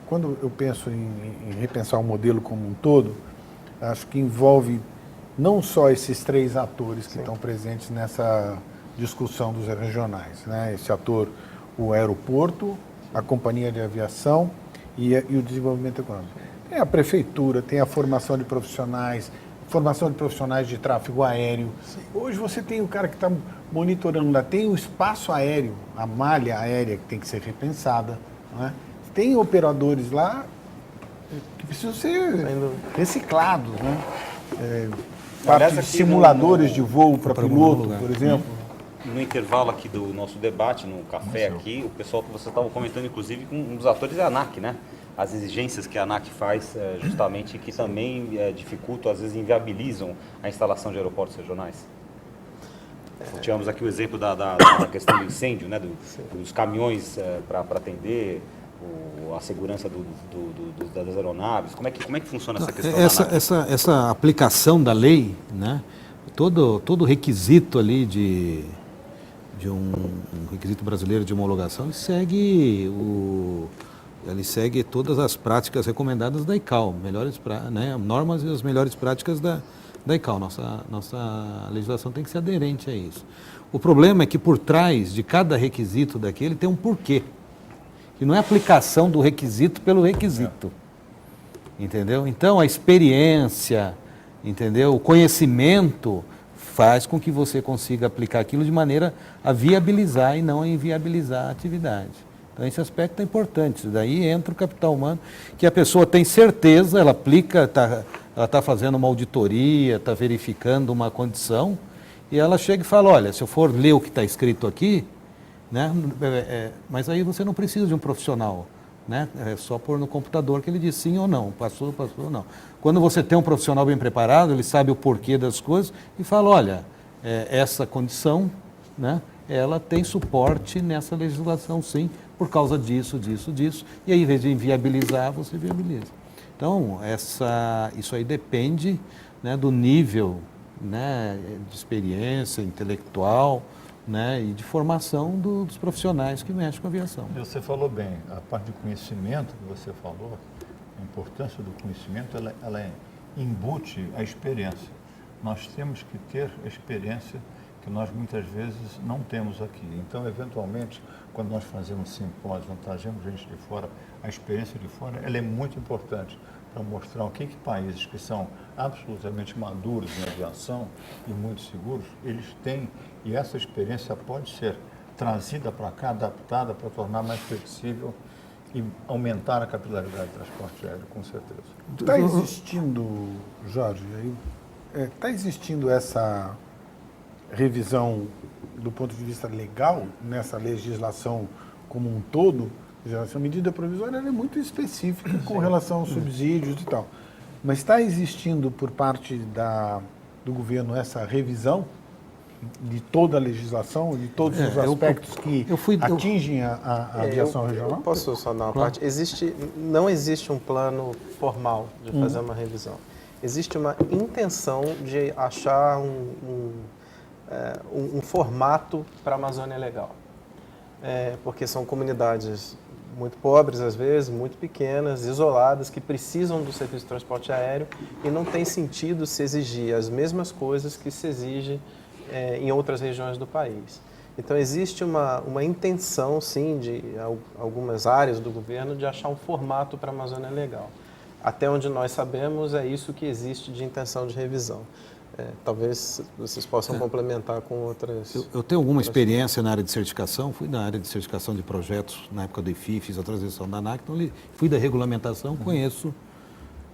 Quando eu penso em repensar o modelo como um todo, acho que envolve não só esses três atores que estão presentes nessa discussão dos regionais, né? Esse ator, o aeroporto, a companhia de aviação e o desenvolvimento econômico. Tem a prefeitura, tem a formação de profissionais de tráfego aéreo. Hoje você tem o cara que está monitorando lá, tem o espaço aéreo, a malha aérea que tem que ser repensada, não é? Tem operadores lá que precisam ser reciclados, né? Parte de simuladores de voo para piloto, por exemplo. No intervalo aqui do nosso debate, no café aqui, o pessoal que você estava comentando, inclusive, com um dos atores é a ANAC, né? As exigências que a ANAC faz, justamente, que também dificultam, às vezes inviabilizam a instalação de aeroportos regionais. Tivemos aqui o exemplo da questão do incêndio, né? Dos caminhões para atender, a segurança das aeronaves. Como é que funciona essa questão? Essa aplicação da lei, né? Todo requisito ali de um requisito brasileiro de homologação, ele segue todas as práticas recomendadas da ICAO, né, normas e as melhores práticas da ICAO. Nossa legislação tem que ser aderente a isso. O problema é que por trás de cada requisito daquele tem um porquê, que não é aplicação do requisito pelo requisito, entendeu? Então a experiência, entendeu? O conhecimento faz com que você consiga aplicar aquilo de maneira a viabilizar e não a inviabilizar a atividade. Então esse aspecto é importante. Daí entra o capital humano, que a pessoa tem certeza, ela aplica, ela está fazendo uma auditoria, está verificando uma condição, e ela chega e fala, olha, se eu for ler o que está escrito aqui, né, mas aí você não precisa de um profissional, né? É só pôr no computador que ele diz sim ou não, passou ou não. Quando você tem um profissional bem preparado, ele sabe o porquê das coisas e fala, olha, essa condição, né, ela tem suporte nessa legislação sim, por causa disso, e aí, em vez de inviabilizar, você viabiliza. Então, isso aí depende, né, do nível, né, de experiência intelectual, né, e de formação dos profissionais que mexem com a aviação. Você falou bem, a parte de conhecimento que você falou, a importância do conhecimento, ela embute a experiência. Nós temos que ter a experiência que nós muitas vezes não temos aqui. Então, eventualmente, quando nós fazemos simpósios, nós trazemos gente de fora, a experiência de fora, ela é muito importante para mostrar o que países que são absolutamente maduros em aviação e muito seguros, eles têm, e essa experiência pode ser trazida para cá, adaptada para tornar mais flexível e aumentar a capilaridade do transporte aéreo, com certeza. Está existindo, Jorge, está existindo essa revisão do ponto de vista legal nessa legislação como um todo? Essa medida provisória é muito específica com relação aos subsídios e tal. Mas está existindo por parte do governo essa revisão de toda a legislação, de todos os aspectos que atingem a aviação regional? Eu posso só dar uma parte? Não existe um plano formal de fazer uma revisão. Existe uma intenção de achar um formato para a Amazônia Legal. Porque são comunidades muito pobres, às vezes, muito pequenas, isoladas, que precisam do serviço de transporte aéreo e não tem sentido se exigir as mesmas coisas que se exige em outras regiões do país. Então, existe uma intenção, sim, de algumas áreas do governo de achar um formato para a Amazônia Legal. Até onde nós sabemos, é isso que existe de intenção de revisão. Talvez vocês possam complementar com outras... Eu tenho alguma experiência na área de certificação, fui na área de certificação de projetos na época do IFI, fiz a transição da ANAC, então fui da regulamentação, conheço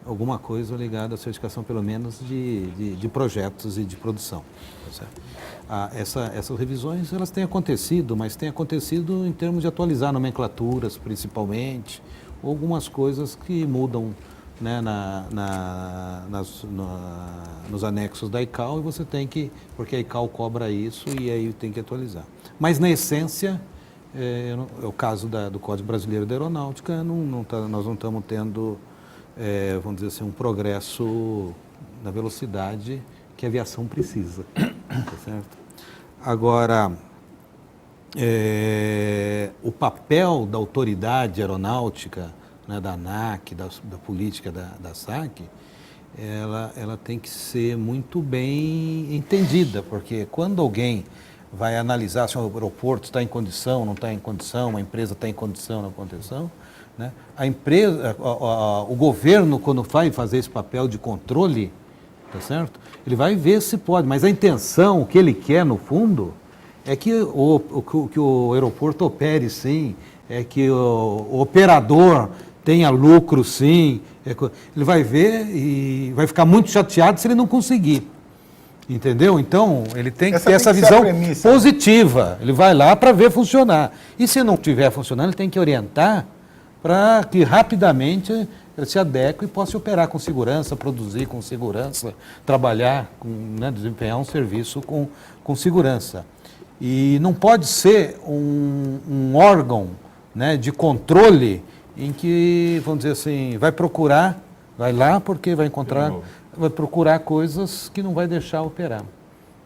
alguma coisa ligada à certificação, pelo menos, de projetos e de produção. Tá certo? Essas revisões, elas têm acontecido, mas têm acontecido em termos de atualizar nomenclaturas, principalmente, ou algumas coisas que mudam, né, nos anexos da ICAO, e você tem que, porque a ICAO cobra isso e aí tem que atualizar. Mas na essência, é o caso do Código Brasileiro da Aeronáutica, nós não estamos tendo, vamos dizer assim, um progresso na velocidade que a aviação precisa. Tá certo? Agora, o papel da autoridade aeronáutica, né, da ANAC, da política da SAC, ela tem que ser muito bem entendida, porque quando alguém vai analisar se o aeroporto está em condição, não está em condição, a empresa está em condição, não está em condição, né, a empresa, o governo, quando vai fazer esse papel de controle, tá certo? Ele vai ver se pode, mas a intenção, o que ele quer no fundo, é que o aeroporto opere sim, é que o operador tenha lucro sim. Ele vai ver e vai ficar muito chateado se ele não conseguir. Entendeu? Então, ele tem que ter essa visão positiva. Ele vai lá para ver funcionar. E se não estiver funcionando, ele tem que orientar para que rapidamente ele se adeque e possa operar com segurança, produzir com segurança, trabalhar, né, desempenhar um serviço com segurança. E não pode ser um órgão, né, de controle em que, vamos dizer assim, vai lá porque vai procurar coisas que não vai deixar operar.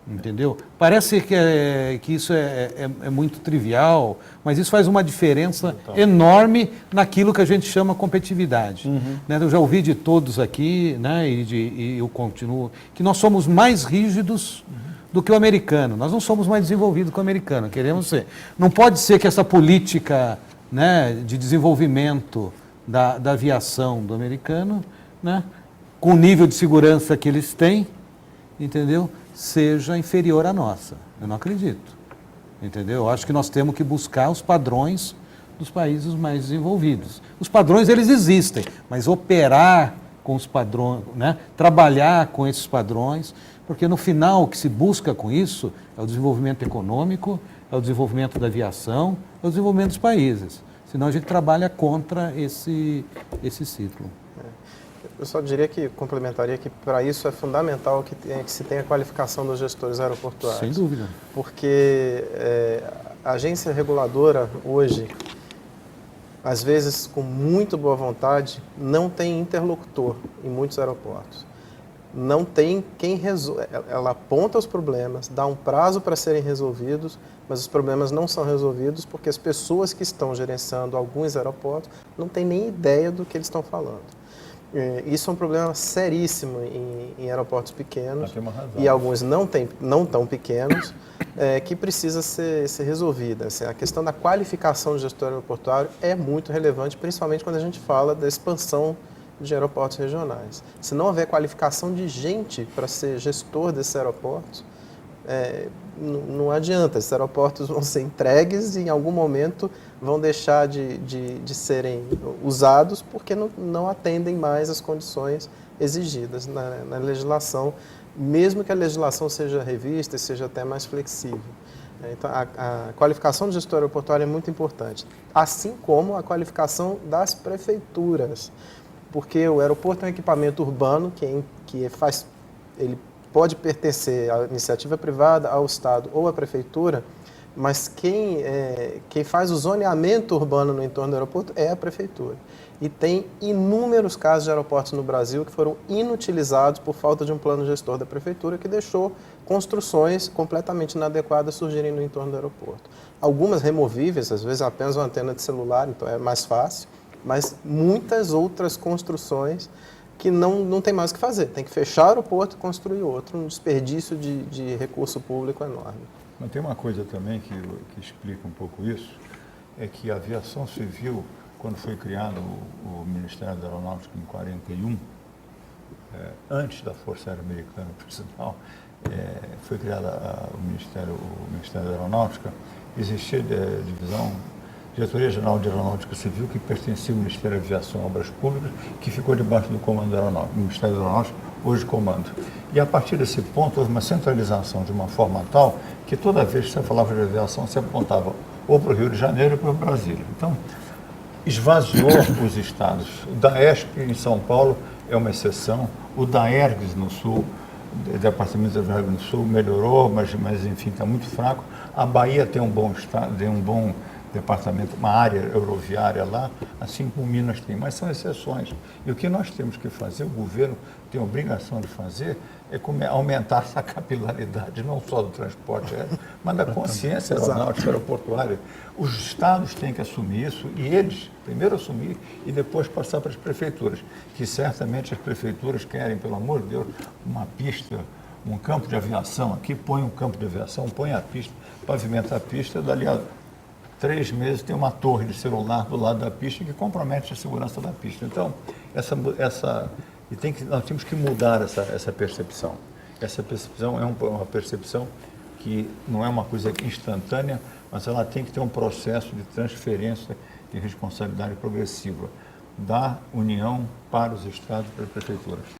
Entendeu? Parece que isso é muito trivial, mas isso faz uma diferença enorme naquilo que a gente chama competitividade. Né? Eu já ouvi de todos aqui, né, e eu continuo, que nós somos mais rígidos do que o americano. Nós não somos mais desenvolvidos que o americano, queremos ser. Não pode ser que essa política, né, de desenvolvimento da aviação do americano, né, com o nível de segurança que eles têm, entendeu, seja inferior à nossa. Eu não acredito. Entendeu? Eu acho que nós temos que buscar os padrões dos países mais desenvolvidos. Os padrões, eles existem, mas operar com os padrões, né, trabalhar com esses padrões, porque no final o que se busca com isso é o desenvolvimento econômico, é o desenvolvimento da aviação, é o desenvolvimento dos países. Senão a gente trabalha contra esse ciclo. Eu só diria que, complementaria que para isso é fundamental que se tenha a qualificação dos gestores aeroportuários. Sem dúvida. Porque a agência reguladora hoje, às vezes com muito boa vontade, não tem interlocutor em muitos aeroportos. Não tem quem resolve. Ela aponta os problemas, dá um prazo para serem resolvidos, mas os problemas não são resolvidos porque as pessoas que estão gerenciando alguns aeroportos não têm nem ideia do que eles estão falando. Isso é um problema seríssimo em aeroportos pequenos e alguns não tão pequenos, que precisa ser resolvida. Assim, a questão da qualificação do gestor aeroportuário é muito relevante, principalmente quando a gente fala da expansão de aeroportos regionais. Se não houver qualificação de gente para ser gestor desses aeroportos, não adianta. Esses aeroportos vão ser entregues e em algum momento vão deixar de serem usados porque não atendem mais as condições exigidas na legislação, mesmo que a legislação seja revista e seja até mais flexível. Então, a qualificação do gestor aeroportuário é muito importante, assim como a qualificação das prefeituras, porque o aeroporto é um equipamento urbano ele pode pertencer à iniciativa privada, ao Estado ou à Prefeitura, mas quem faz o zoneamento urbano no entorno do aeroporto é a Prefeitura. E tem inúmeros casos de aeroportos no Brasil que foram inutilizados por falta de um plano gestor da Prefeitura que deixou construções completamente inadequadas surgirem no entorno do aeroporto. Algumas removíveis, às vezes apenas uma antena de celular, então é mais fácil, mas muitas outras construções que não tem mais o que fazer. Tem que fechar o aeroporto e construir outro, um desperdício de recurso público enorme. Mas tem uma coisa também que explica um pouco isso, é que a aviação civil, quando foi criado o Ministério da Aeronáutica em 41, antes da Força Aérea Americana, por sinal, foi criado o Ministério da Aeronáutica, existia Diretoria-Geral de Aeronáutica Civil, que pertencia ao Ministério da Aviação e Obras Públicas, que ficou debaixo do comando da Aeronáutica, o Ministério da Aeronáutica, hoje comando. E a partir desse ponto houve uma centralização de uma forma tal que toda vez que você falava de aviação, você apontava ou para o Rio de Janeiro ou para Brasília. Então, esvaziou os estados. O DAESP em São Paulo é uma exceção, o DAERGS no Sul, o Departamento da Aeronáutica no Sul melhorou, mas enfim, está muito fraco. A Bahia tem um bom estado, tem um bom departamento, uma área aeroviária lá, assim como Minas tem, mas são exceções. E o que nós temos que fazer, o governo tem a obrigação de fazer, é aumentar essa capilaridade, não só do transporte aéreo, mas da consciência aeronáutica, aeroportuária. Os estados têm que assumir isso, e eles primeiro assumir e depois passar para as prefeituras, que certamente as prefeituras querem, pelo amor de Deus, uma pista, um campo de aviação aqui, põe um campo de aviação, põe a pista, pavimenta a pista, dali a 3 meses tem uma torre de celular do lado da pista que compromete a segurança da pista. Então, nós temos que mudar essa percepção. Essa percepção é uma percepção que não é uma coisa instantânea, mas ela tem que ter um processo de transferência de responsabilidade progressiva da União para os estados e para as prefeituras.